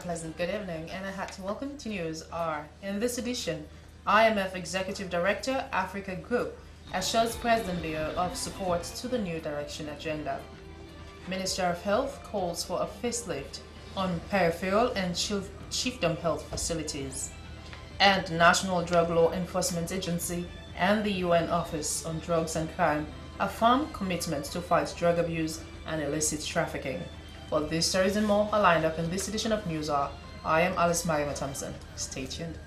pleasant good evening, and I had to welcome to Newshour. In this edition, IMF Executive Director, Africa Group, assures President Biya of support to the New Direction agenda. Minister of Health calls for a facelift on peripheral and chiefdom health facilities. And National Drug Law Enforcement Agency and the UN Office on Drugs and Crime affirm commitment to fight drug abuse and illicit trafficking. Well, these stories and more are lined up in this edition of Newshour. I am Alice Mariama Thompson. Stay tuned.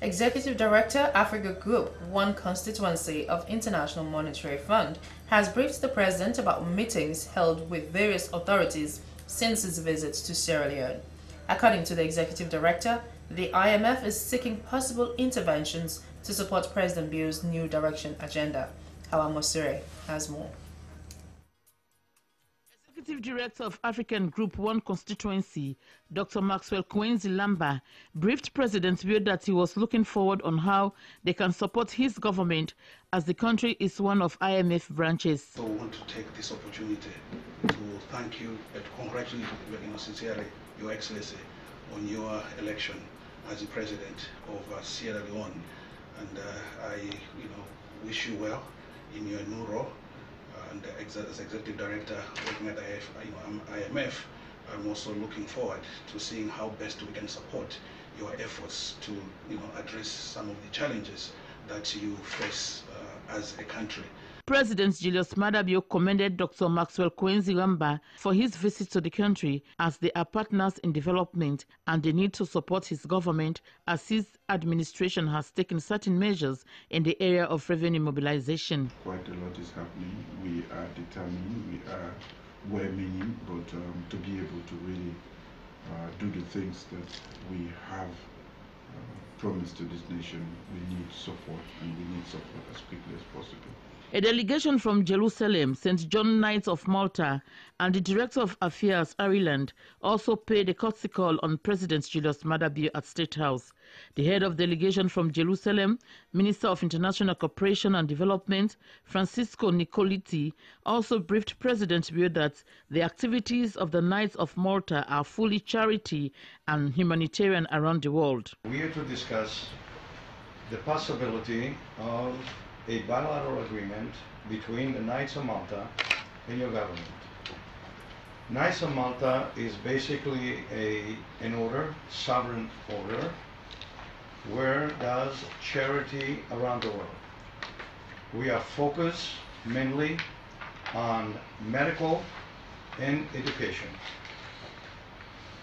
Executive Director, Africa Group, one constituency of International Monetary Fund, has briefed the President about meetings held with various authorities since his visit to Sierra Leone. According to the Executive Director, the IMF is seeking possible interventions to support President Biya's New Direction agenda. AMATURE has more. Executive Director of African Group 1 constituency, Dr. Maxwell Kwenzi Lamba, briefed President Biya that he was looking forward on how they can support his government as the country is one of IMF branches. So I want to take this opportunity to thank you and congratulate you sincerely, Your Excellency, on your election as the President of Sierra Leone. And I wish you well in your new role. And as Executive Director working at the IMF, I'm also looking forward to seeing how best we can support your efforts to address some of the challenges that you face as a country. President Julius Maada Bio commended Dr. Maxwell Kwenzi Lamba for his visit to the country as they are partners in development and the need to support his government as his administration has taken certain measures in the area of revenue mobilization. Quite a lot is happening. We are determined, we are well-meaning, but to be able to really do the things that we have promised to this nation, we need support, and we need support as quickly as possible. A delegation from Jerusalem, St. John Knights of Malta, and the Director of Affairs, Ireland, also paid a courtesy call on President Julius Maada Bio at State House. The head of delegation from Jerusalem, Minister of International Cooperation and Development, Francisco Nicoliti, also briefed President Bio that the activities of the Knights of Malta are fully charity and humanitarian around the world. We are to discuss the possibility of a bilateral agreement between the Knights of Malta and your government. Knights of Malta is basically an order, sovereign order, where does charity around the world. We are focused mainly on medical and education.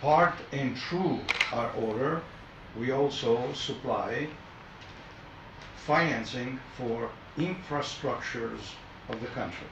Part and through our order, we also supply financing for infrastructures of the country.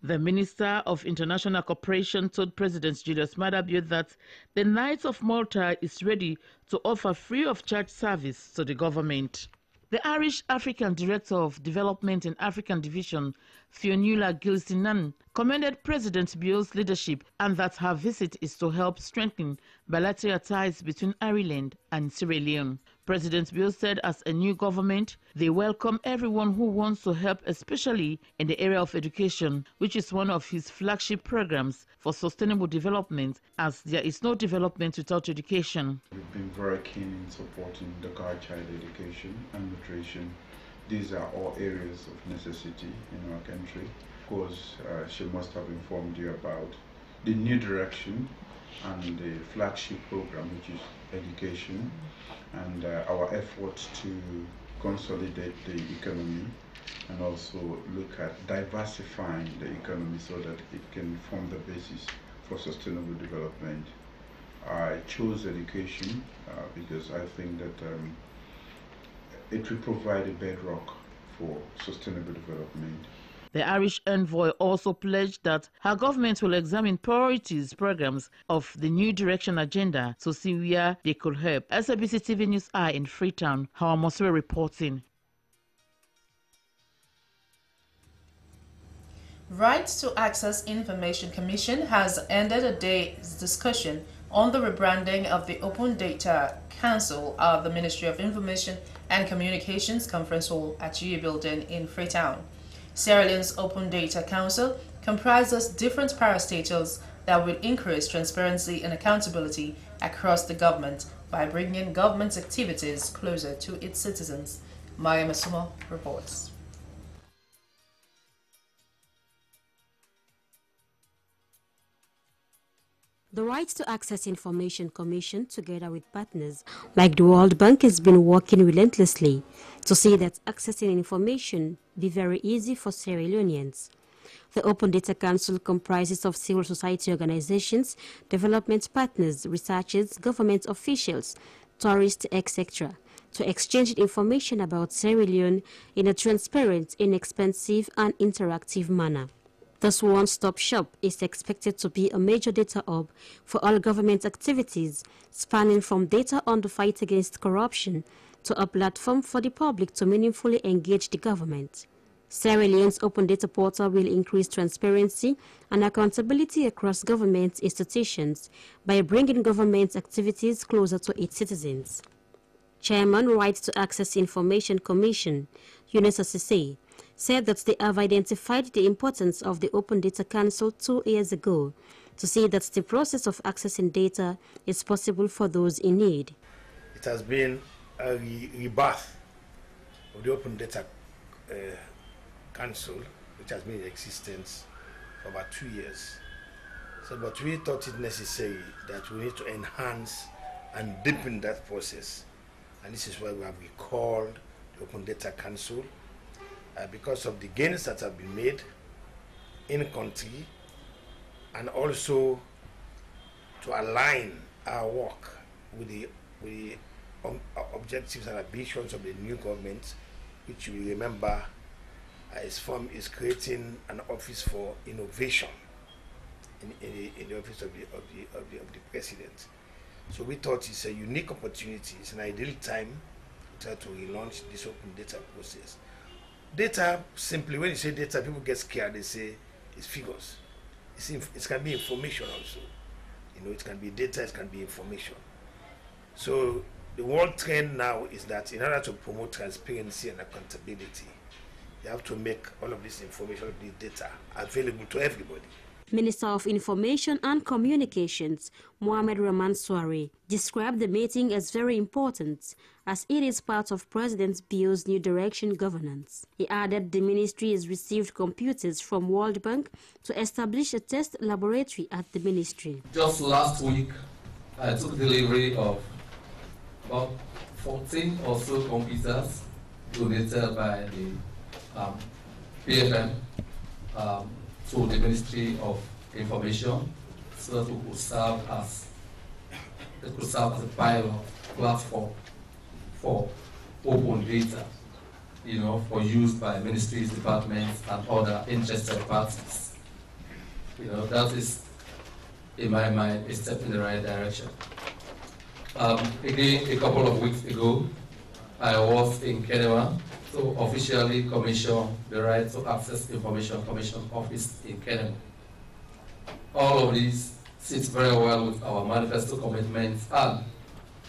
The Minister of International Cooperation told President Julius Maada Bio that the Knights of Malta is ready to offer free of charge service to the government. The Irish African Director of Development in African Division, Fionnuala Gilsinan, commended President Biya's leadership and that her visit is to help strengthen bilateral ties between Ireland and Sierra Leone. President Biya said as a new government, they welcome everyone who wants to help, especially in the area of education, which is one of his flagship programs for sustainable development, as there is no development without education. We've been very keen in supporting the girl child education and nutrition. These are all areas of necessity in our country. Of course, she must have informed you about the New Direction and the flagship program, which is education, and our efforts to consolidate the economy and also look at diversifying the economy so that it can form the basis for sustainable development. I chose education because I think that it will provide a bedrock for sustainable development. The Irish envoy also pledged that her government will examine priorities programs of the New Direction agenda to see where they could help. SABC TV News Eye in Freetown, AMATURE reporting. Right to Access Information Commission has ended a day's discussion on the rebranding of the Open Data Council of the Ministry of Information and Communications Conference Hall at GE Building in Freetown. Sierra Leone's Open Data Council comprises different parastatals that will increase transparency and accountability across the government by bringing government activities closer to its citizens. Maya Masumo reports. The Right to Access Information Commission, together with partners like the World Bank, has been working relentlessly to see that accessing information be very easy for Sierra Leoneans. The Open Data Council comprises of civil society organizations, development partners, researchers, government officials, tourists, etc., to exchange information about Sierra Leone in a transparent, inexpensive, and interactive manner. This one-stop shop is expected to be a major data hub for all government activities, spanning from data on the fight against corruption to a platform for the public to meaningfully engage the government. Sierra Leone's Open Data Portal will increase transparency and accountability across government institutions by bringing government activities closer to its citizens. Chairman, Right to Access Information Commission, Yunus Asise, said that they have identified the importance of the Open Data Council 2 years ago to see that the process of accessing data is possible for those in need. It has been a rebirth of the Open Data Council, which has been in existence for about 2 years. So, but we thought it necessary that we need to enhance and deepen that process. And this is why we have recalled the Open Data Council, because of the gains that have been made in country, and also to align our work with the objectives and ambitions of the new government, which we remember is creating an office for innovation in the office of the president. So we thought it's a unique opportunity, it's an ideal time to try to relaunch this open data process. Data, simply, when you say data, people get scared. They say it's figures. It can be information also. You know, it can be data, it can be information. So the world trend now is that in order to promote transparency and accountability, you have to make all of this information, this data, available to everybody. Minister of Information and Communications, Mohamed Rahman Soare, described the meeting as very important as it is part of President Bio's New Direction governance. He added the ministry has received computers from World Bank to establish a test laboratory at the ministry. Just last week, I took delivery of about 14 or so computers donated by the PFM to the Ministry of Information, so that it could serve as a pilot platform for open data, you know, for use by ministries, departments, and other interested parties. You know, that is, in my mind, a step in the right direction. Again, a couple of weeks ago, I was in Kenema to officially commission the Right to Access Information Commission office in Kenema. All of this sits very well with our manifesto commitments and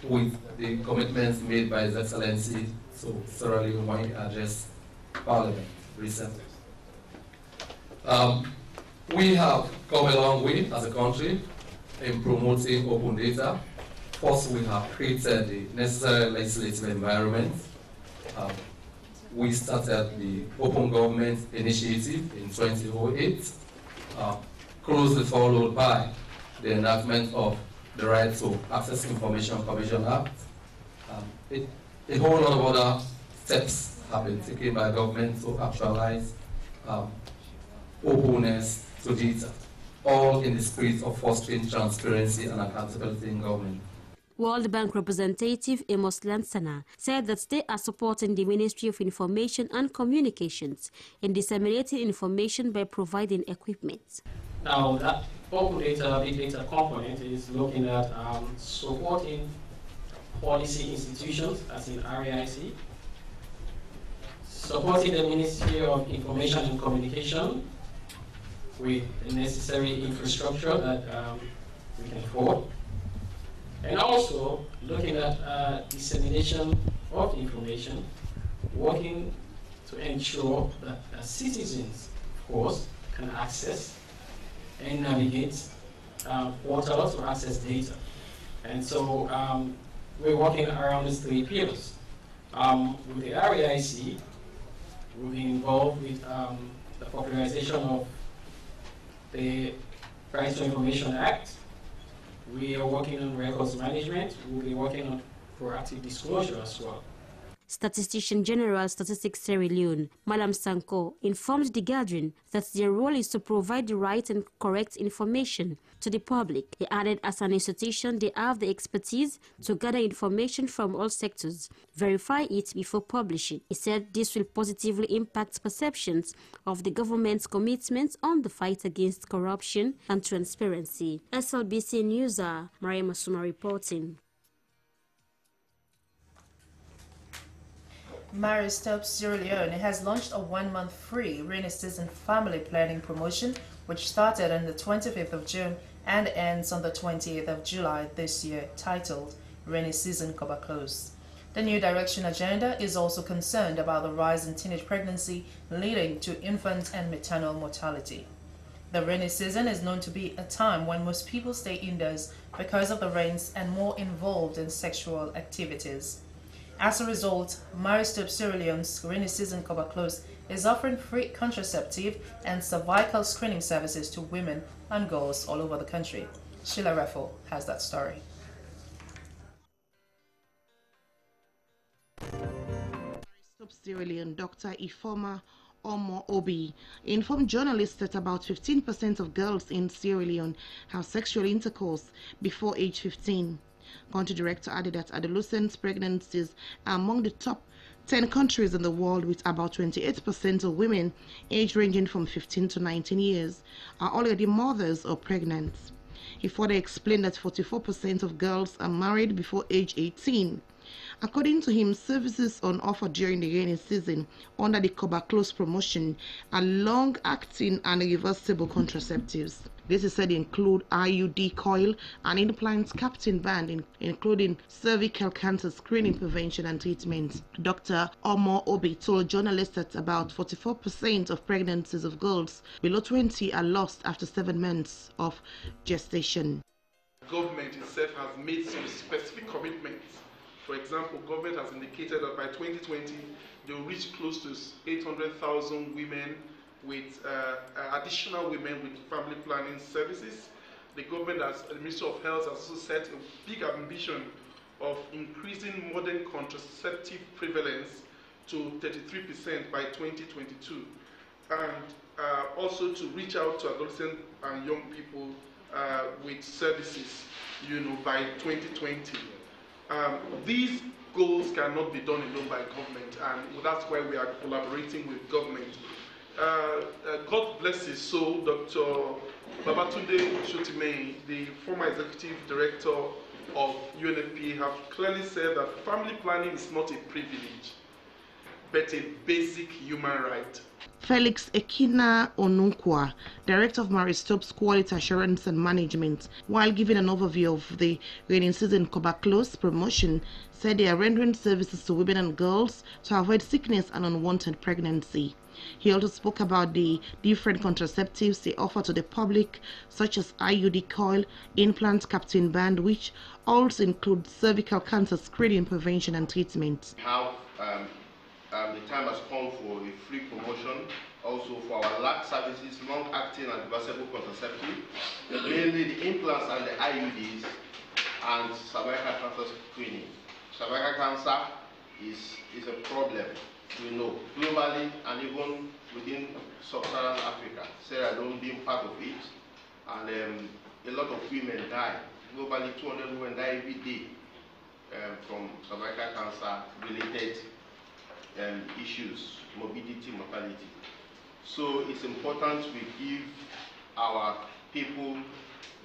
with the commitments made by His Excellency to Sierra Leone when he addressed Parliament recently. We have come a long way as a country in promoting open data. First, we have created the necessary legislative environment. We started the Open Government Initiative in 2008, closely followed by the enactment of the Right to Access Information Commission Act. A whole lot of other steps have been taken by government to actualize openness to data, all in the spirit of fostering transparency and accountability in government. World Bank representative Amos Lansana said that they are supporting the Ministry of Information and Communications in disseminating information by providing equipment. Now, that open data, big data component is looking at supporting policy institutions, as in RAIC, supporting the Ministry of Information and Communication with the necessary infrastructure that we can afford, and also looking at dissemination of information, working to ensure that citizens, of course, can access and navigate portals to access data. And so we're working around these three pillars. With the RAIC, we'll be involved with the popularization of the Right to Information Act. We are working on records management. We'll be working on proactive disclosure as well. Statistician General Statistics Sierra Leone, Malam Sanko, informed the gathering that their role is to provide the right and correct information to the public. He added, as an institution, they have the expertise to gather information from all sectors, verify it before publishing. He said this will positively impact perceptions of the government's commitment on the fight against corruption and transparency. SLBC Newshour, Maria Masuma reporting. MALTA Sierra Leone has launched a one-month free rainy season family planning promotion, which started on the 25th of June and ends on the 28th of July this year, titled Rainy Season KOBA-KLOS. The new direction agenda is also concerned about the rise in teenage pregnancy leading to infant and maternal mortality. The rainy season is known to be a time when most people stay indoors because of the rains and more involved in sexual activities. As a result, MALTA Sierra Leone's rainy season KOBA-KLOS is offering free contraceptive and cervical screening services to women and girls all over the country. Sheila Raffle has that story. Sierra Leone Dr. Ifoma Omo Obi informed journalists that about 15% of girls in Sierra Leone have sexual intercourse before age 15. Country director added that adolescent pregnancies are among the top 10 countries in the world, with about 28% of women age ranging from 15 to 19 years are already mothers or pregnant. He further explained that 44% of girls are married before age 18. According to him, services on offer during the rainy season under the KOBA-KLOS promotion are long-acting and reversible contraceptives. This is said to include IUD coil and implants captain band, including cervical cancer screening, prevention and treatment. Dr. Omo Obi told journalists that about 44% of pregnancies of girls below 20 are lost after 7 months of gestation. Government itself has made some specific commitments. For example, government has indicated that by 2020 they will reach close to 800,000 women with additional women with family planning services. The government, the Ministry of Health, has also set a big ambition of increasing modern contraceptive prevalence to 33% by 2022, and also to reach out to adolescents and young people with services, by 2020. These goals cannot be done alone by government, and that's why we are collaborating with government. God bless his soul, Dr. Babatunde Shotimei, the former executive director of UNFPA, have clearly said that family planning is not a privilege, but a basic human right. Felix Ekina Onunkwa, Director of Maristop's Quality Assurance and Management, while giving an overview of the rainy season KOBA-KLOS promotion, said they are rendering services to women and girls to avoid sickness and unwanted pregnancy. He also spoke about the different contraceptives they offer to the public, such as IUD coil, implant captain band, which also include cervical cancer screening, prevention and treatment. The time has come for a free promotion also for our LAC services, long-acting and reversible contraceptive, mainly the implants and the IUDs and cervical cancer screening. Cervical cancer is a problem, we know, globally and even within sub-Saharan Africa, Sierra Leone being part of it, and a lot of women die. Globally, 200 women die every day from cervical cancer related issues, morbidity, mortality. So it's important we give our people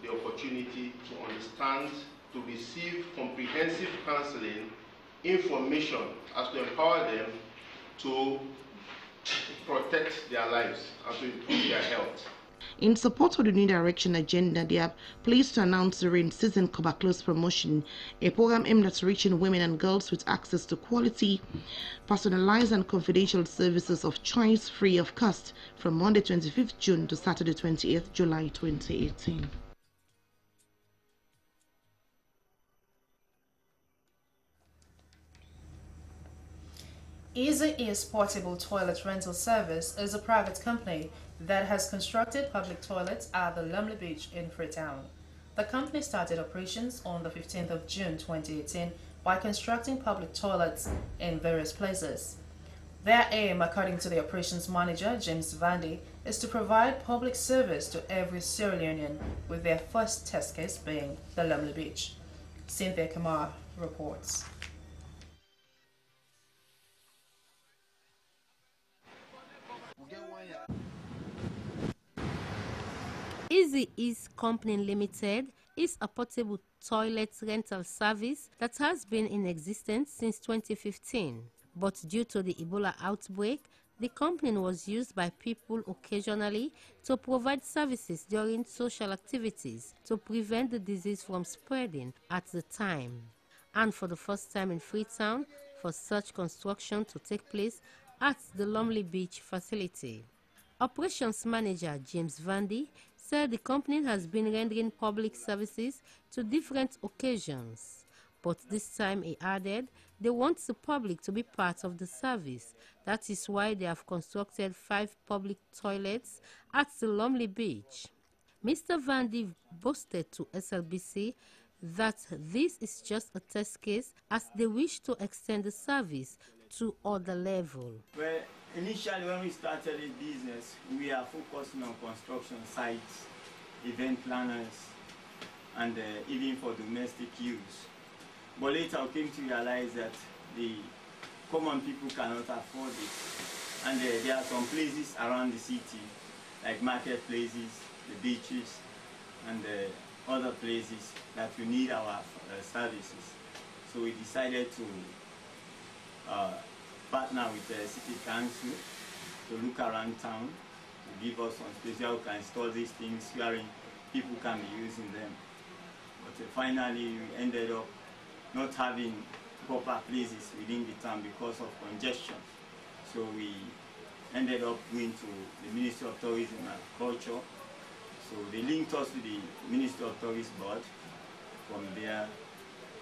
the opportunity to understand, to receive comprehensive counseling, information as to empower them to protect their lives and to improve their health. In support of the New Direction agenda, they are pleased to announce the in-season KOBA-KLOS promotion, a program aimed at reaching women and girls with access to quality, personalized and confidential services of choice free of cost from Monday 25th June to Saturday 28th July 2018. Easy Ease Portable Toilet Rental Service is a private company that has constructed public toilets at the Lumley Beach in Freetown. The company started operations on the 15th of June 2018 by constructing public toilets in various places. Their aim, according to the operations manager, James VANDY, is to provide public service to every Sierra Leonean, with their first test case being the Lumley Beach. Cynthia Kamar reports. Easy Ease Company Limited is a portable toilet rental service that has been in existence since 2015. But due to the Ebola outbreak, the company was used by people occasionally to provide services during social activities to prevent the disease from spreading at the time. And for the first time in Freetown, for such construction to take place at the Lumley Beach facility. Operations Manager James VANDY said the company has been rendering public services to different occasions. But this time, he added, they want the public to be part of the service. That is why they have constructed 5 public toilets at the Lumley Beach. Mr. VANDY boasted to SLBC that this is just a test case as they wish to extend the service to other levels. Well, initially when we started the business, we are focusing on construction sites, event planners, and even for domestic use. But later I came to realize that the common people cannot afford it. And there are some places around the city, like marketplaces, the beaches, and other places that we need our services. So we decided to partner with the city council to look around town, to give us some space where we can install these things wherein people can be using them. But finally we ended up not having proper places within the town because of congestion. So we ended up going to the Ministry of Tourism and Culture. So they linked us to the Ministry of Tourism Board. From there,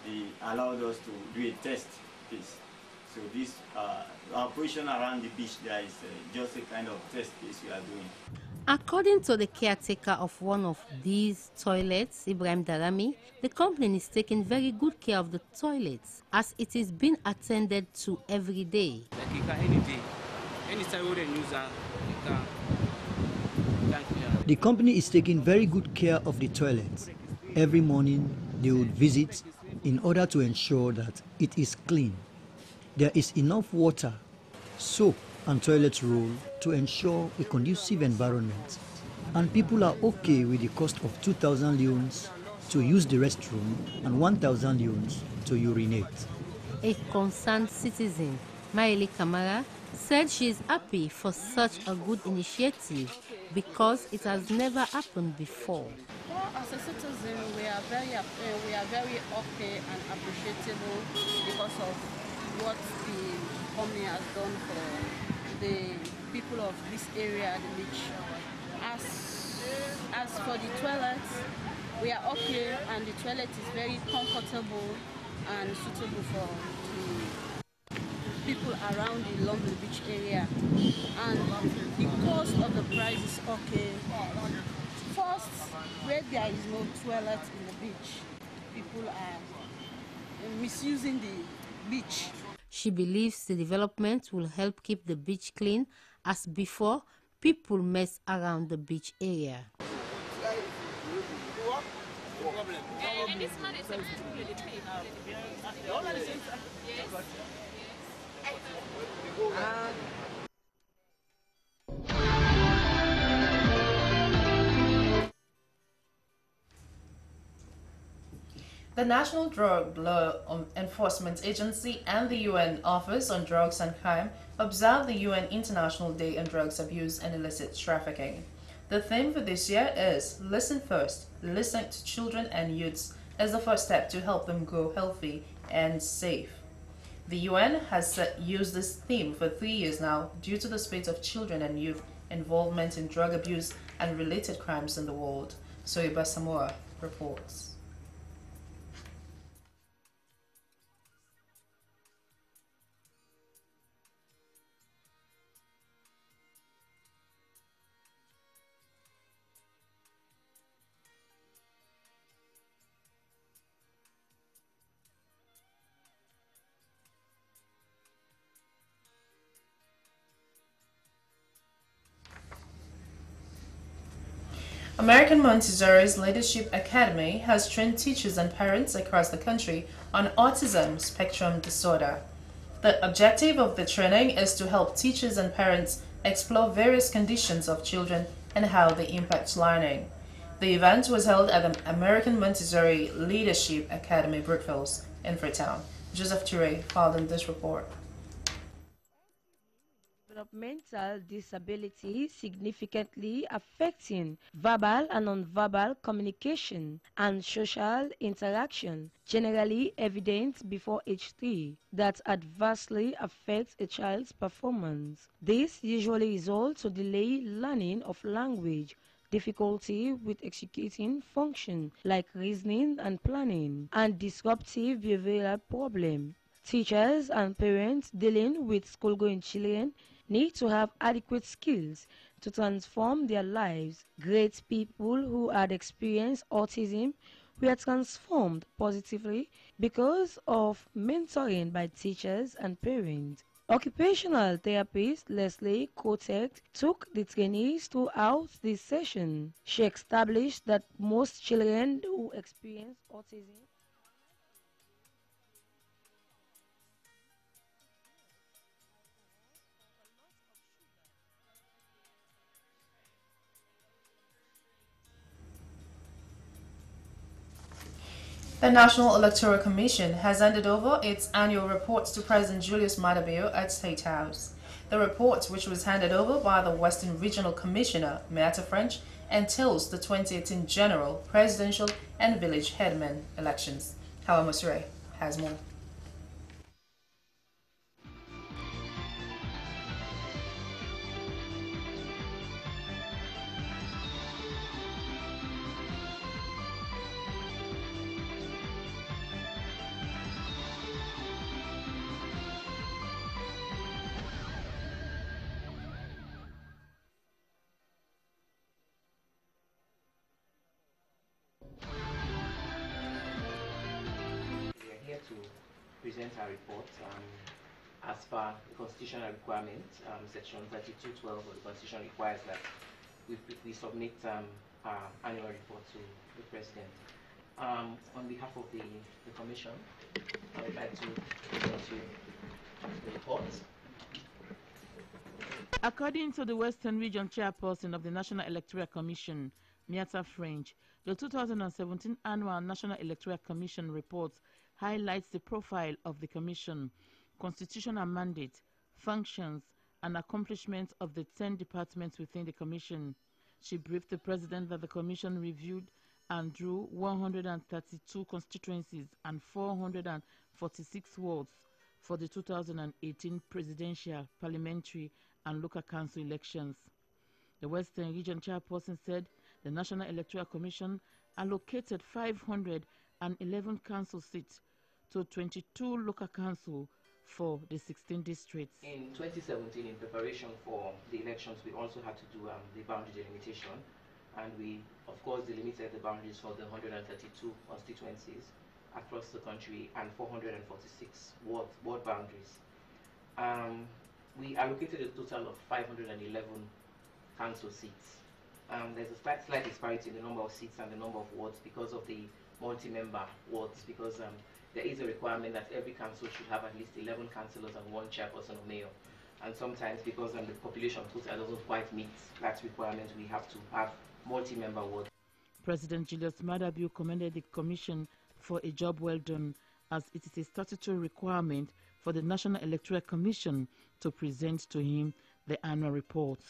they allowed us to do a test case. So this operation around the beach, there is just a kind of test case we are doing. According to the caretaker of one of these toilets, Ibrahim Darami, the company is taking very good care of the toilets as it is being attended to every day. The company is taking very good care of the toilets. Every morning they would visit in order to ensure that it is clean. There is enough water, soap and toilet roll to ensure a conducive environment. And people are okay with the cost of 2,000 leones to use the restroom and 1,000 leones to urinate. A concerned citizen, Maeli Kamara, said she is happy for such a good initiative because it has never happened before. Well, as a citizen, we are very okay and appreciable because of what the company has done for the people of this area, the beach. As for the toilets, we are okay, and the toilet is very comfortable and suitable for the people around the Lumley Beach area. And the cost of the price is okay. First, where there is no toilet in the beach, people are misusing the beach. She believes the development will help keep the beach clean, as before, people mess around the beach area. This man is extremely paid. All at the same time. Yes. The National Drug Law Enforcement Agency and the UN Office on Drugs and Crime observed the UN International Day on Drugs Abuse and Illicit Trafficking. The theme for this year is Listen First. Listening to children and youths is the first step to help them grow healthy and safe. The UN has used this theme for 3 years now due to the spate of children and youth involvement in drug abuse and related crimes in the world. Soiba Samora reports. American Montessori's Leadership Academy has trained teachers and parents across the country on autism spectrum disorder. The objective of the training is to help teachers and parents explore various conditions of children and how they impact learning. The event was held at the American Montessori Leadership Academy Brookfields in Freetown. Joseph Ture filed in this report. Developmental disability significantly affecting verbal and nonverbal communication and social interaction, generally evident before age 3, that adversely affects a child's performance. This usually results to delayed learning of language, difficulty with executing function like reasoning and planning, and disruptive behavioral problem. Teachers and parents dealing with school-going children need to have adequate skills to transform their lives. Great people who had experienced autism were transformed positively because of mentoring by teachers and parents. Occupational therapist Leslie Kotek took the trainees throughout this session. She established that most children who experience autism The National Electoral Commission has handed over its annual report to President Julius Maada Bio at State House. The report, which was handed over by the Western Regional Commissioner, Marta French, entails the 2018 general, presidential, and village headman elections. AMATURE has more. Present our report as per the constitutional requirement. Section 32(12) of the Constitution requires that we submit our annual report to the President. On behalf of the Commission, I would like to present you the report. According to the Western Region Chairperson of the National Electoral Commission, Marta French, the 2017 Annual National Electoral Commission report highlights the profile of the Commission, constitutional mandate, functions, and accomplishments of the 10 departments within the Commission. She briefed the President that the Commission reviewed and drew 132 constituencies and 446 wards for the 2018 presidential, parliamentary, and local council elections. The Western Region Chairperson said the National Electoral Commission allocated 511 council seats to 22 local council for the 16 districts. In 2017, in preparation for the elections, we also had to do the boundary delimitation, and we, of course, delimited the boundaries for the 132 constituencies across the country and 446 ward boundaries. We allocated a total of 511 council seats. There's a slight disparity in the number of seats and the number of wards because of the multi-member wards, because there is a requirement that every council should have at least 11 councillors and 1 chairperson or mayor. And sometimes, because the population total doesn't quite meet that requirement, we have to have multi-member wards. President Julius Maada Bio commended the Commission for a job well done, as it is a statutory requirement for the National Electoral Commission to present to him the annual report.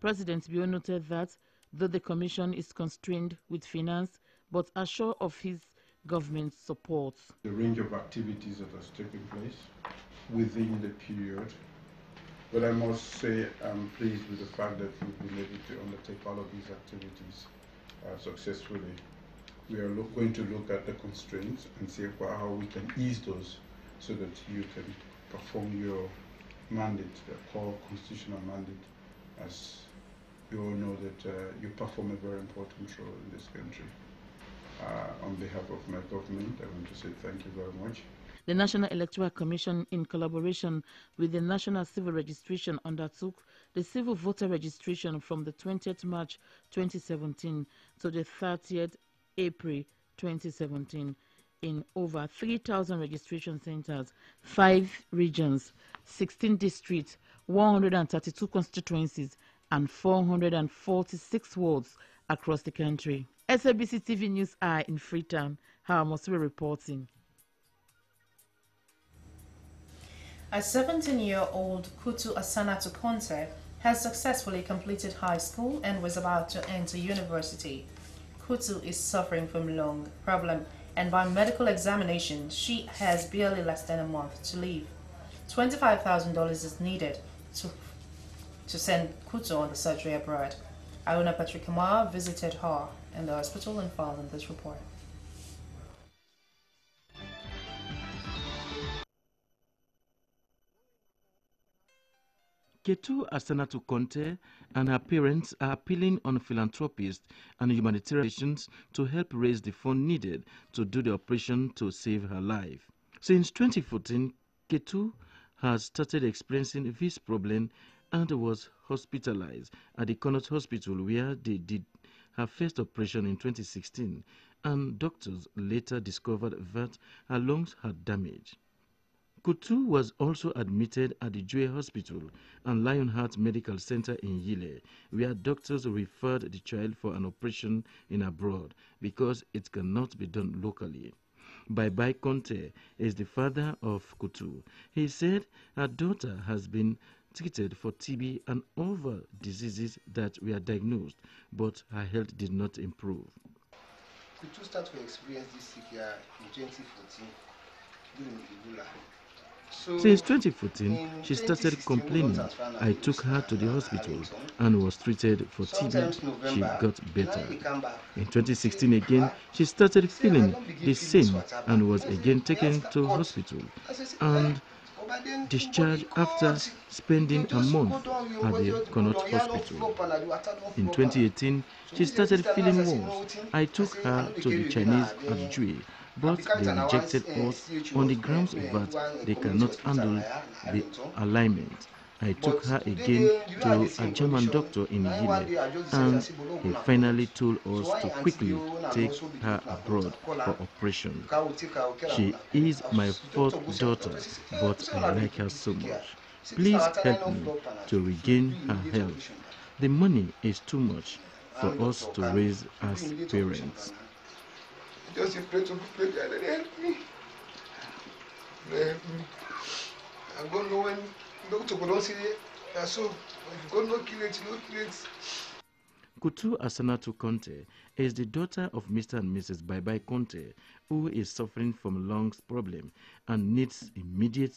President Bio noted that though the Commission is constrained with finance, but assured of his government's support. The range of activities that has taken place within the period, but I must say I'm pleased with the fact that we've been able to undertake all of these activities successfully. We are going to look at the constraints and see how we can ease those so that you can perform your mandate, the core constitutional mandate. As you all know that you perform a very important role in this country. On behalf of my government, I want to say thank you very much. The National Electoral Commission, in collaboration with the National Civil Registration, undertook the civil voter registration from the 20th March 2017 to the 30th April 2017 in over 3,000 registration centers, 5 regions, 16 districts, 132 constituencies, and 446 wards across the country. SABC TV News Eye in Freetown, AMATURE reporting. A 17-year-old Kutu HASSANATU CONTEH has successfully completed high school and was about to enter university. Kutu is suffering from lung problem, and by medical examination, she has barely less than a month to live. $25,000 is needed to send Kutu on the surgery abroad. Aruna Patrick Kamara visited her in the hospital and filed in this report. Ketu HASSANATU CONTEH and her parents are appealing on philanthropists and humanitarians to help raise the fund needed to do the operation to save her life. Since 2014, Ketu has started experiencing this problem and was hospitalized at the Connaught Hospital, where they did her first operation in 2016, and doctors later discovered that her lungs had damage. Kutu was also admitted at the Joy Hospital and Lionheart Medical Center in Yile, where doctors referred the child for an operation in abroad because it cannot be done locally. Bye-Bye CONTEH is the father of Kutu. He said her daughter has been treated for TB and other diseases that were diagnosed, but her health did not improve. Kutu started to experience this sick year in 2014 during Ebola. Since 2014, she started complaining. I took her to the hospital and was treated for TB. She got better. In 2016 again, she started feeling the same and was again taken to hospital and discharged after spending a month at the Connaught Hospital. In 2018, she started feeling worse. I took her to the Chinese at Jui, but they rejected us on the grounds that they cannot handle the alignment. I took her again to a German doctor in Yile, and he finally told us to quickly take her abroad for operation. She is my fourth daughter, but I like her so much. Please help me to regain her health. The money is too much for us to raise as parents. Just pray to pray and help me. I'm going to know when doctor don't see it. So if God not kill it, not kill it. Kutu HASSANATU CONTEH is the daughter of Mr. and Mrs. Bye-Bye CONTEH, who is suffering from lungs problem and needs immediate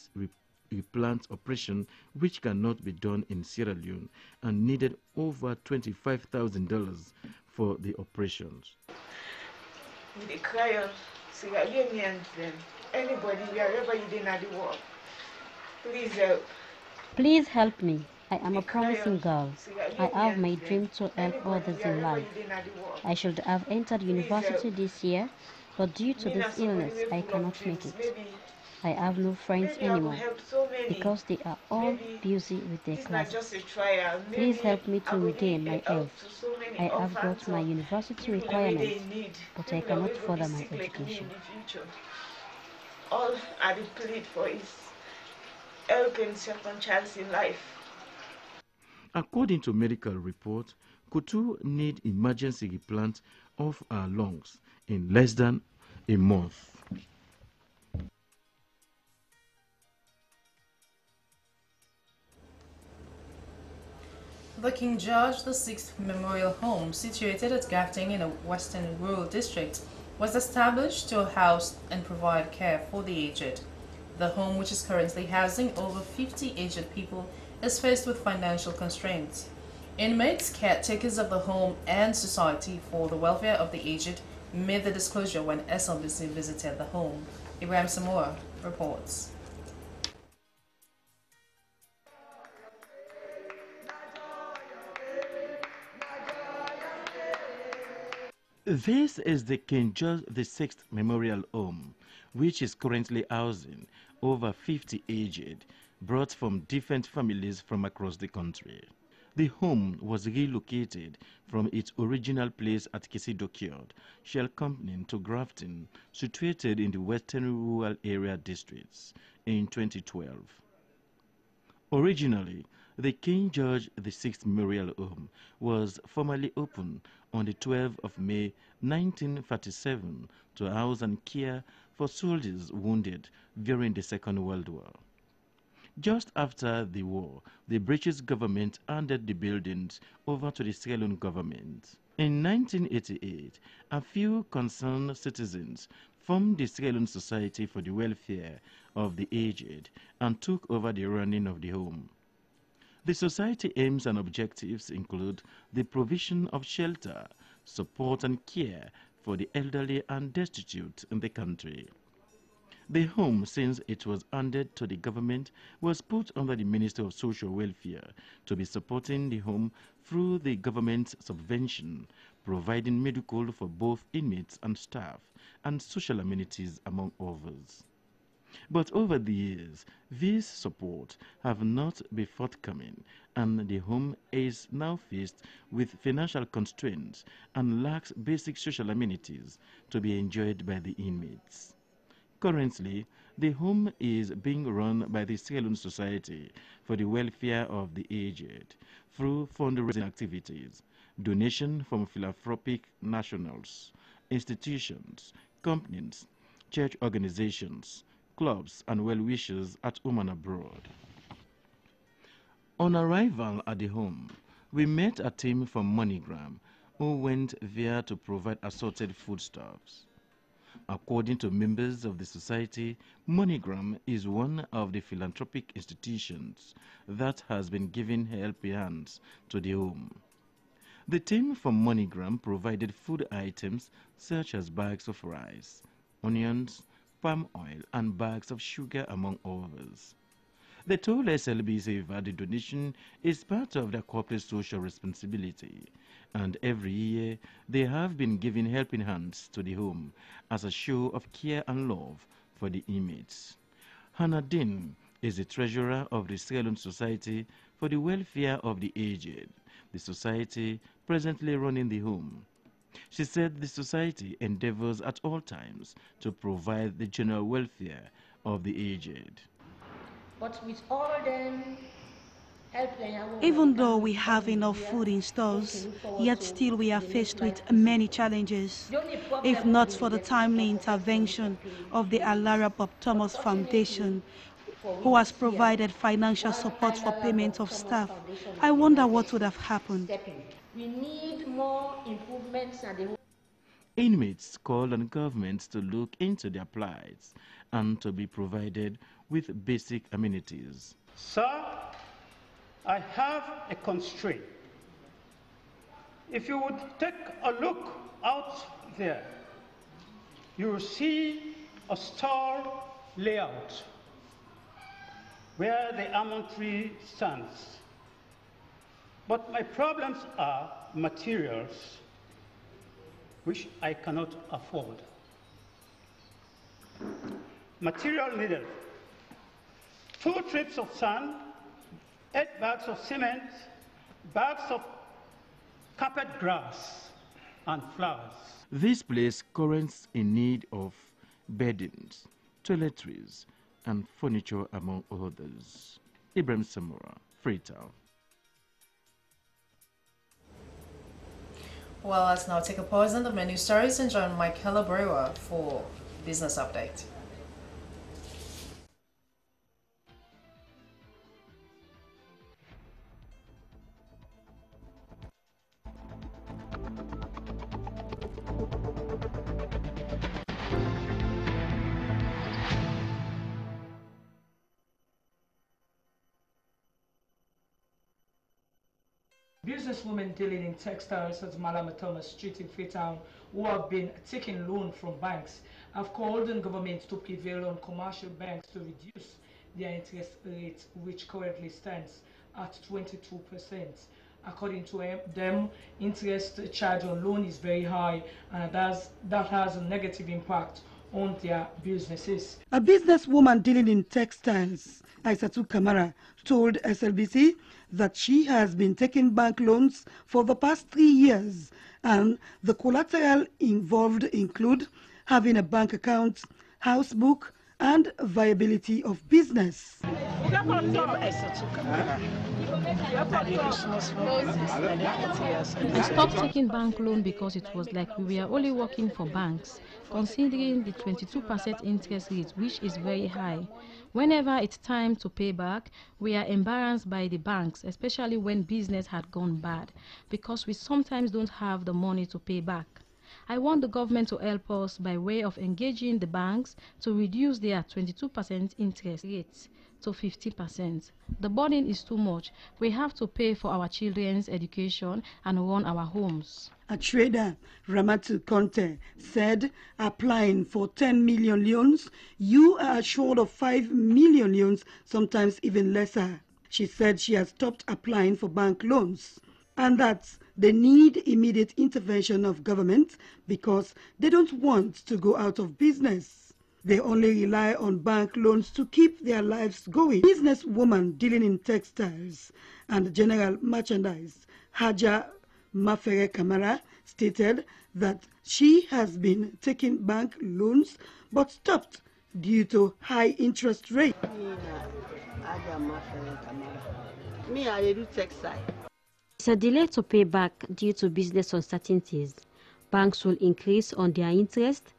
replant operation, which cannot be done in Sierra Leone, and needed over $25,000 for the operations. The CRIES, Sierra Leoneans, anybody, wherever you did not the world, please help. Please help me. I am a promising girl. I have my dream to help others in life. I should have entered university this year, but due to this illness, I cannot make it. I have no friends maybe I will anymore help so many. because they are all Maybe busy with their it's not just classes. a trial. Please Maybe help me I to will be regain my a help health. to so many I have orphans got my or university people that really requirements, in need, but I people that cannot will go be further my sick like me in education. the future. All I did plead for is helping second chance in life. According to medical report, Kutu need emergency replant of her lungs in less than a month. The King George VI Memorial Home, situated at Gafting in a western rural district, was established to house and provide care for the aged. The home, which is currently housing over 50 aged people, is faced with financial constraints. Inmates, caretakers of the home, and Society for the Welfare of the Aged made the disclosure when SLBC visited the home. Ibrahim Samora reports. This is the King George VI Memorial Home, which is currently housing over 50 aged, brought from different families from across the country. The home was relocated from its original place at Kisidokyod, Shell Company, to Grafton, situated in the Western Rural Area Districts, in 2012. Originally, the King George VI Memorial Home was formally opened on the 12th of May 1937 to house and care for soldiers wounded during the Second World War. Just after the war, the British government handed the buildings over to the Sierra Leone government. In 1988, a few concerned citizens formed the Sierra Leone Society for the Welfare of the Aged and took over the running of the home. The society aims and objectives include the provision of shelter, support and care for the elderly and destitute in the country. The home, since it was handed to the government, was put under the Ministry of Social Welfare to be supporting the home through the government's subvention, providing medical for both inmates and staff, and social amenities, among others. But over the years, these support have not been forthcoming, and the home is now faced with financial constraints and lacks basic social amenities to be enjoyed by the inmates. Currently, the home is being run by the Sierra Leone Society for the Welfare of the Aged through fundraising activities, donation from philanthropic nationals, institutions, companies, church organizations, clubs, and well-wishers at home and abroad. On arrival at the home, we met a team from MoneyGram who went there to provide assorted foodstuffs. According to members of the society, MoneyGram is one of the philanthropic institutions that has been giving helping hands to the home. The team from MoneyGram provided food items such as bags of rice, onions, palm oil, and bags of sugar, among others. They told SLBC that the donation is part of their corporate social responsibility, and every year they have been giving helping hands to the home as a show of care and love for the inmates. Hannah Dean is the treasurer of the Sierra Leone Society for the Welfare of the Aged, the society presently running the home. She said the society endeavors at all times to provide the general welfare of the aged. But with all them even though we have enough food in stores, yet still we are faced with many challenges. If not for the timely intervention of the Alara Bob Thomas Foundation, who has provided financial support for payment of staff, I wonder what would have happened. We need more improvements at the Inmates call on governments to look into their plights and to be provided with basic amenities. Sir, I have a constraint. If you would take a look out there, you will see a stall layout where the AMATURE stands. But my problems are materials which I cannot afford. material needed: 2 trips of sand, 8 bags of cement, bags of carpet grass, and flowers. This place currents in need of beddings, toiletries, and furniture, among others. Ibrahim Samora, Freetown. Well, let's now take a pause on the menu stories and join Michaela Brewer for Business Update. Businesswomen dealing in textiles at Malama Street in Freetown, who have been taking loan from banks, have called on government to prevail on commercial banks to reduce their interest rate, which currently stands at 22%. According to them, interest charge on loan is very high, and that has a negative impact on their businesses. A businesswoman dealing in textiles, HASSANATU Kamara, told SLBC that she has been taking bank loans for the past 3 years, and the collateral involved include having a bank account, house book, and viability of business. I stopped taking bank loan because it was like we were only working for banks, considering the 22% interest rate, which is very high. Whenever it's time to pay back, we are embarrassed by the banks, especially when business had gone bad, because we sometimes don't have the money to pay back. I want the government to help us by way of engaging the banks to reduce their 22% interest rates to 50%. The burden is too much. We have to pay for our children's education and run our homes. A trader, Ramatu CONTEH, said applying for 10 million loans, you are assured of 5 million loans, sometimes even lesser. She said she has stopped applying for bank loans, and that they need immediate intervention of government because they don't want to go out of business. They only rely on bank loans to keep their lives going. Businesswoman dealing in textiles and general merchandise, Haja Mafere Kamara, stated that she has been taking bank loans but stopped due to high interest rate. Me, I do textile. It's a delay to pay back due to business uncertainties. Banks will increase on their interest,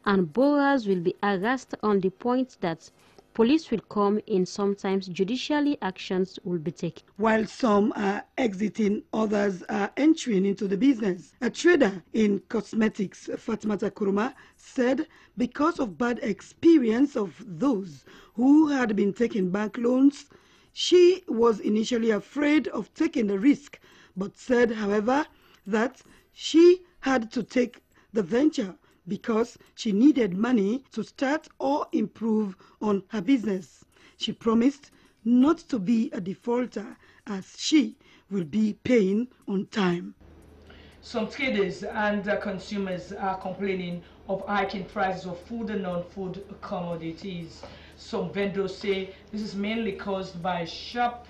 and borrowers will be harassed on the point that police will come in. Sometimes judicially actions will be taken. While some are exiting, others are entering into the business. A trader in cosmetics, Fatmata Kuruma, said because of bad experience of those who had been taking bank loans, she was initially afraid of taking the risk, but said, however, that she had to take the venture because she needed money to start or improve on her business. She promised not to be a defaulter as she will be paying on time. Some traders and consumers are complaining of hiking prices of food and non-food commodities. Some vendors say this is mainly caused by sharp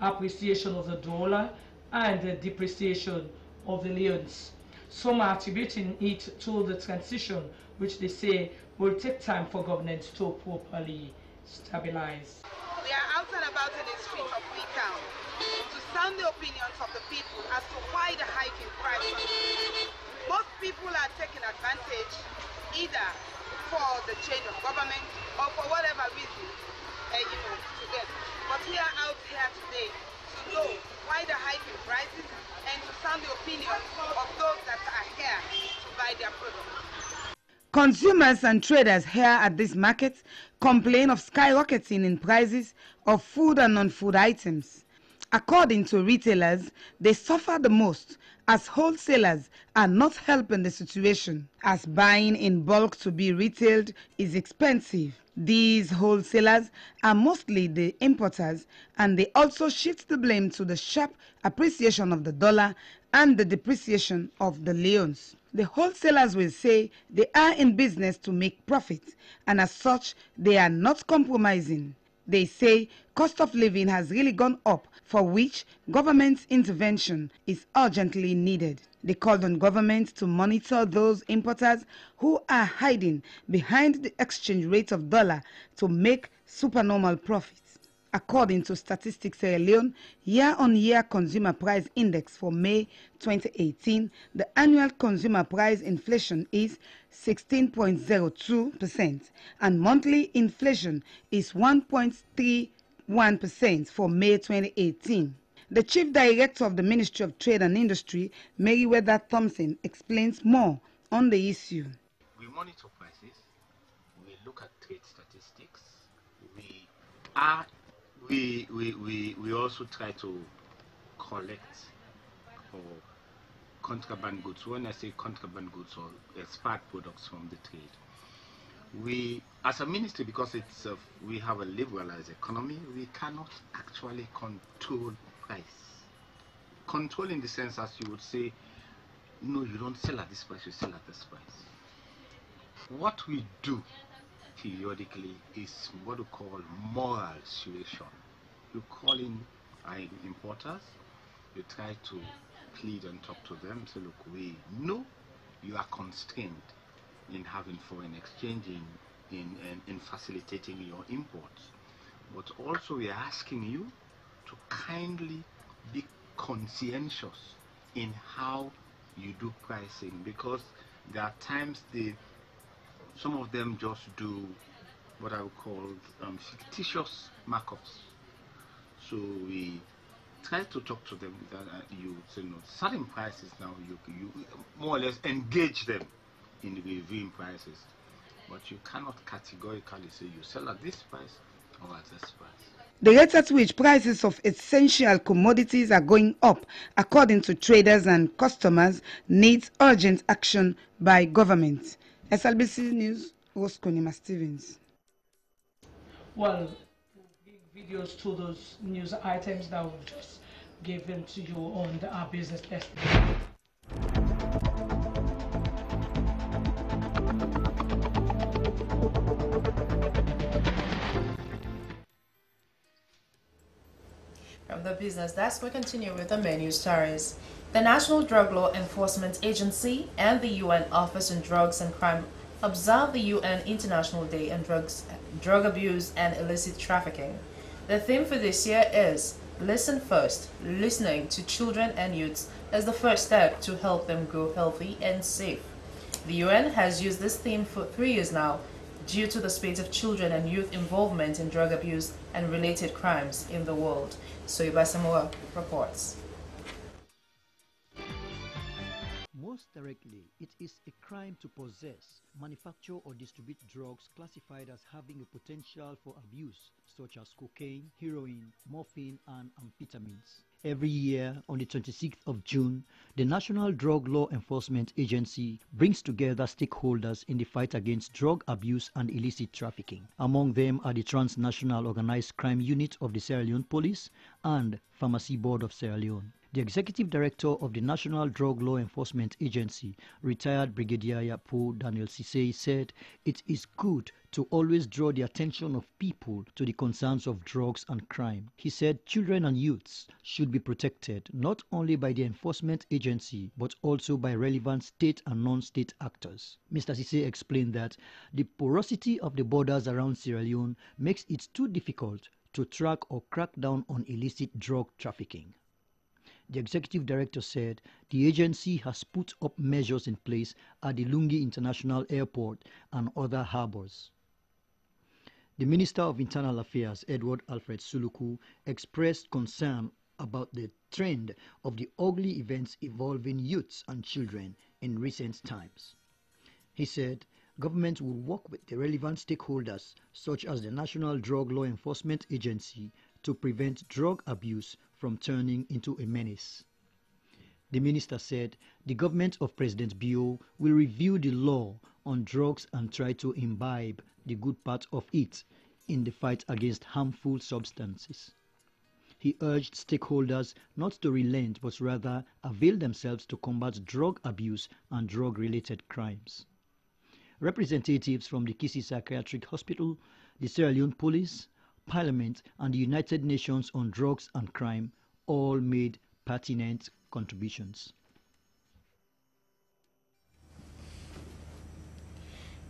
appreciation of the dollar and the depreciation of the leones. Some are attributing it to the transition, which they say will take time for government to properly stabilize. We are out and about in the streets of Freetown to sound the opinions of the people as to why the hike in prices. Most people are taking advantage either for the change of government or for whatever reason, to them. But we are out here today to know why the hike in prices and to sound the opinions of those that are here to buy their products. Consumers and traders here at this market complain of skyrocketing in prices of food and non-food items. According to retailers, they suffer the most as wholesalers are not helping the situation, as buying in bulk to be retailed is expensive. These wholesalers are mostly the importers, and they also shift the blame to the sharp appreciation of the dollar and the depreciation of the leones. The wholesalers will say they are in business to make profit, and as such, they are not compromising. They say cost of living has really gone up, for which government intervention is urgently needed. They called on government to monitor those importers who are hiding behind the exchange rate of dollar to make supernormal profits. According to Statistics Sierra Leone year-on-year consumer price index for May 2018, the annual consumer price inflation is 16.02% and monthly inflation is 1.31% for May 2018. The Chief Director of the Ministry of Trade and Industry, Meriwether Thompson, explains more on the issue. We monitor prices, we look at trade statistics, we also try to collect for contraband goods. When I say contraband goods or expired products from the trade, we as a ministry, because we have a liberalized economy, we cannot actually control price. Control in the sense as you would say, no, you don't sell at this price, you sell at this price. What we do periodically is what we call moral suasion. You call in importers, you try to plead and talk to them, say, look, we know you are constrained in having foreign exchange, in facilitating your imports, but also we are asking you to kindly be conscientious in how you do pricing, because there are times some of them just do what I would call fictitious markups. So we try to talk to them that you say, no, certain prices now you more or less engage them in reviewing prices, but you cannot categorically say you sell at this price or at this price. The rate at which prices of essential commodities are going up, according to traders and customers, needs urgent action by government. SLBC News, Rosconima Stevens. Well, videos to those news items that we've just given to you on our business desk. From the business desk, we continue with the main news stories. The National Drug Law Enforcement Agency and the UN Office on Drugs and Crime observed the UN International Day on Drug Abuse and Illicit Trafficking. The theme for this year is Listen First. Listening to children and youths as the first step to help them grow healthy and safe. The UN has used this theme for 3 years now, due to the spate of children and youth involvement in drug abuse and related crimes in the world. Soiba Samoa reports. Most directly, it is a crime to possess, manufacture or distribute drugs classified as having a potential for abuse, such as cocaine, heroin, morphine, and amphetamines. Every year, on the 26th of June, the National Drug Law Enforcement Agency brings together stakeholders in the fight against drug abuse and illicit trafficking. Among them are the Transnational Organized Crime Unit of the Sierra Leone Police and Pharmacy Board of Sierra Leone. The Executive Director of the National Drug Law Enforcement Agency, retired Brigadier Yapo Daniel Sisei, said it is good to always draw the attention of people to the concerns of drugs and crime. He said children and youths should be protected not only by the enforcement agency but also by relevant state and non-state actors. Mr. Sisei explained that the porosity of the borders around Sierra Leone makes it too difficult to track or crack down on illicit drug trafficking. The executive director said the agency has put up measures in place at the Lungi International Airport and other harbors. The Minister of Internal Affairs, Edward Alfred Suluku, expressed concern about the trend of the ugly events involving youths and children in recent times. He said government will work with the relevant stakeholders, such as the National Drug Law Enforcement Agency, to prevent drug abuse from turning into a menace. The minister said the government of President Bio will review the law on drugs and try to imbibe the good part of it in the fight against harmful substances. He urged stakeholders not to relent but rather avail themselves to combat drug abuse and drug-related crimes. Representatives from the Kisi Psychiatric Hospital, the Sierra Leone Police, Parliament and the United Nations on Drugs and Crime all made pertinent contributions.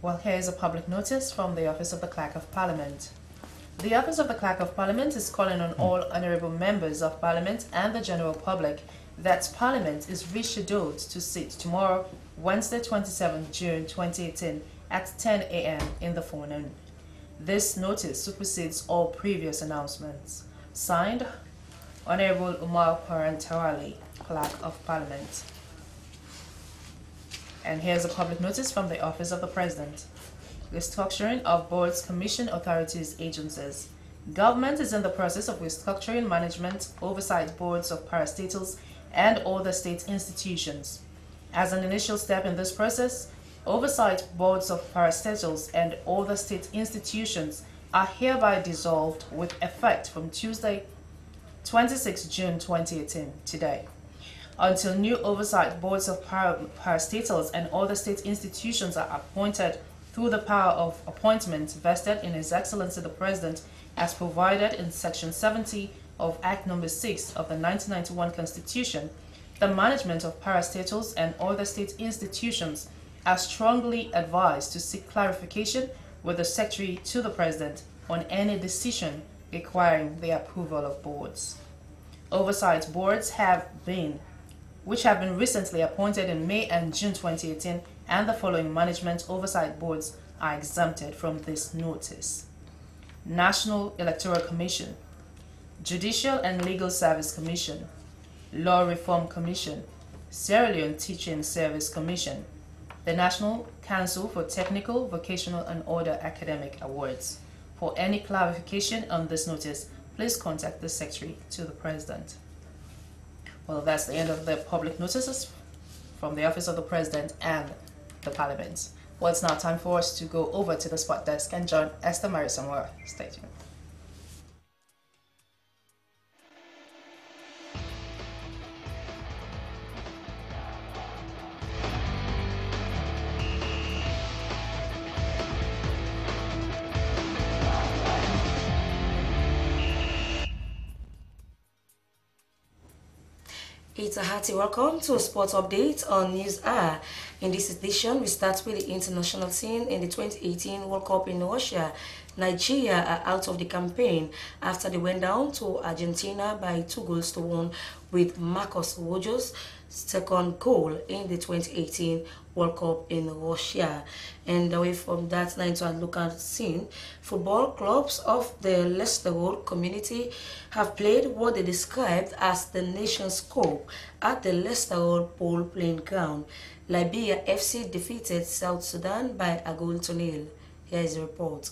Well, here is a public notice from the Office of the Clerk of Parliament. The Office of the Clerk of Parliament is calling on all honourable members of Parliament and the general public that Parliament is rescheduled to sit tomorrow, Wednesday, 27 June 2018 at 10 a.m. in the forenoon. This notice supersedes all previous announcements. Signed, Honourable Umar Parantawali, Clerk of Parliament. And here's a public notice from the Office of the President. Restructuring of boards, commission, authorities, agencies. Government is in the process of restructuring management, oversight boards of parastatals and other state institutions. As an initial step in this process, oversight boards of parastatals and other state institutions are hereby dissolved with effect from Tuesday, 26 June 2018, today, until new oversight boards of parastatals and other state institutions are appointed through the power of appointment vested in His Excellency the President as provided in Section 70 of Act No. 6 of the 1991 Constitution. The management of parastatals and other state institutions are strongly advised to seek clarification with the Secretary to the President on any decision requiring the approval of boards. Oversight boards which have been recently appointed in May and June 2018, and the following management oversight boards are exempted from this notice: National Electoral Commission, Judicial and Legal Service Commission, Law Reform Commission, Sierra Leone Teaching Service Commission, the National Council for Technical, Vocational and Other Academic Awards. For any clarification on this notice, please contact the Secretary to the President. Well, that's the end of the public notices from the Office of the President and the Parliament. Well, it's now time for us to go over to the spot desk and join Esther Mary Samora. Stay tuned. It's a hearty welcome to a sports update on Newshour. In this edition, we start with the international scene in the 2018 World Cup in Russia. Nigeria are out of the campaign after they went down to Argentina by 2-1 with Marcus Rojo's second goal in the 2018 World Cup in Russia. And away from that, now into a local scene, football clubs of the Leicester Road community have played what they described as the Nations Cup at the Leicester Road Pole Playing Ground. Liberia FC defeated South Sudan by a goal to nil. Here is a report.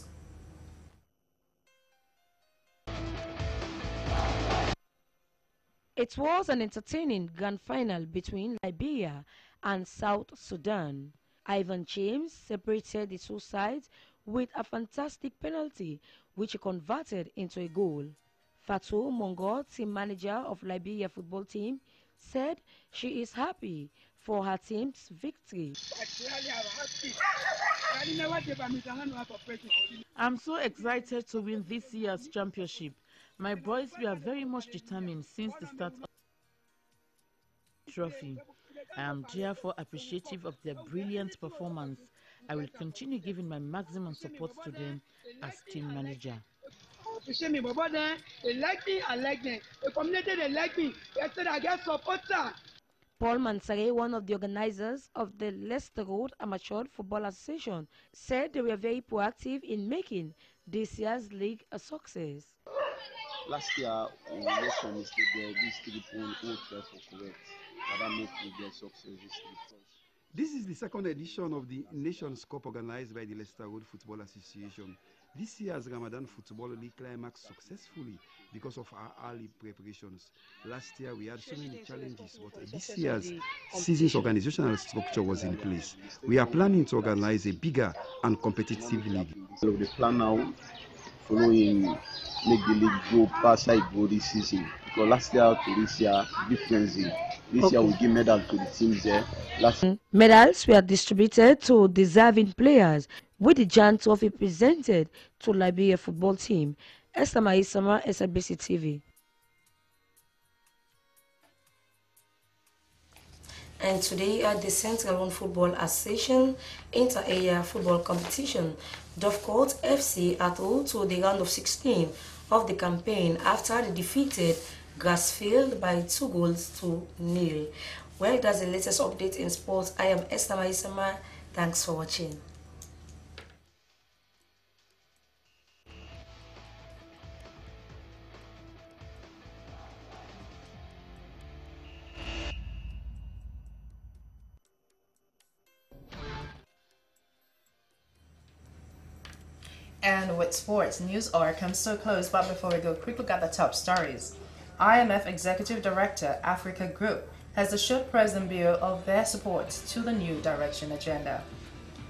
It was an entertaining grand final between Liberia and South Sudan. Ivan James separated the two sides with a fantastic penalty, which he converted into a goal. Fatou Mongo, team manager of Liberia football team, said she is happy for her team's victory. I'm so excited to win this year's championship. My boys were very much determined since the start of the trophy. I am therefore appreciative of their brilliant performance. I will continue giving my maximum support to them as team manager. Paul Mansare, one of the organizers of the Leicester Road Amateur Football Association, said they were very proactive in making this year's league a success. Last year, election mistake there, this 3 points all for correct. That make we get success this 3 points. This is the second edition of the Nations Cup organized by the Leicester Road Football Association. This year's Ramadan Football League climaxed successfully because of our early preparations. Last year we had so many challenges, but this year's season's organizational structure was in place. We are planning to organize a bigger and competitive league. So the plan now, following make the league go past how it go this season. Because last year to this year, difference. This year we give medal to the teams there. Medals were distributed to deserving players, with the Jan Trophy presented to Liberia football team. Esther Maisama, SABC TV. And today at the Central Football Association Inter-Area Football Competition, Dovecourt FC are through to the round of 16 of the campaign after they defeated Grassfield by 2-0. Well, that's the latest update in sports. I am Esther Maisama. Thanks for watching. And with sports, Newshour comes to a close, but before we go, quick look at the top stories. IMF Executive Director, Africa Group, has assured President Biya of their support to the New Direction agenda.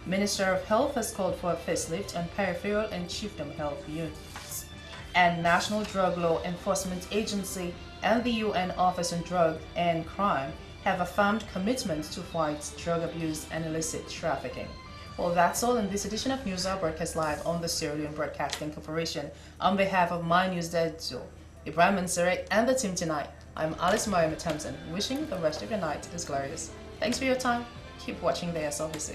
Minister of Health has called for a facelift on peripheral and chiefdom health units. And National Drug Law Enforcement Agency and the UN Office on Drug and Crime have affirmed commitment to fight drug abuse and illicit trafficking. Well, that's all in this edition of Newshour, broadcast live on the Sierra Leone Broadcasting Corporation. On behalf of my news editor, Ibrahim Ansare, and the team tonight, I'm Alice Mariam Thompson, wishing the rest of your night is glorious. Thanks for your time. Keep watching the SLBC.